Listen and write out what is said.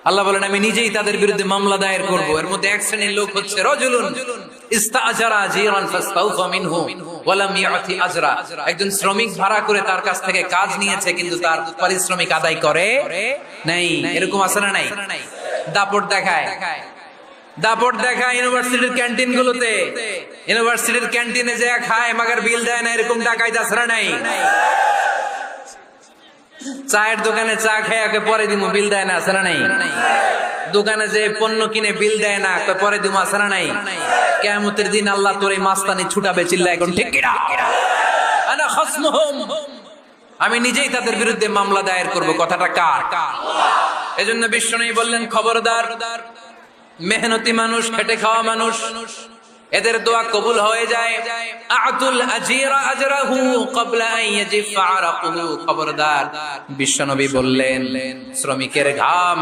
আল্লাহ বলেন আমি নিজেই তাদের বিরুদ্ধে মামলা দায়ের করব। এর মধ্যে এক শ্রেণীর লোক হচ্ছে রাজুলুন ইস্তাআজারা জিরান ফাস্তাউফা মিনহু ওয়া লাম ইয়াতি আজরা, একজন শ্রমিক ভাড়া করে তার কাছ থেকে কাজ নিয়েছে কিন্তু তার পারিশ্রমিক আদায় করে নাই। এরকম আছে না নাই? দাপট দেখায় ইউনিভার্সিটির ক্যান্টিন গুলোতে, ইউনিভার্সিটির ক্যান্টিনে যে খায় মাগার বিল দেয় না, এরকম ডাকাইত আছে না নাই? চায়ের দোকানে চা খেয়ে পরে দিমু বিল দেয় না, আছে না নাই? দোকানে যে পণ্য কিনে বিল দেয় না, পরে দিমু, আছে না নাই? কিয়ামতের দিন আল্লাহ তোর এই মাস্তানি ছুটাবে, চিল্লা এখন ঠিক কিনা? আনা খাসমুহুম, আমি নিজেই তাদের বিরুদ্ধে মামলা দায়ের করব। কথাটা কার? এজন্য বিশ্বনবী বললেন খবরদার, মেহনতি মানুষ, খেটে খাওয়া মানুষ, এদের দোয়া কবুল হয়ে যায়। আতুল আজিরা আজরাহু ক্বাবলা আন ইয়াজিফা আরাকুহু, খবরদার, বিশ্বনবী বললেন শ্রমিকের ঘাম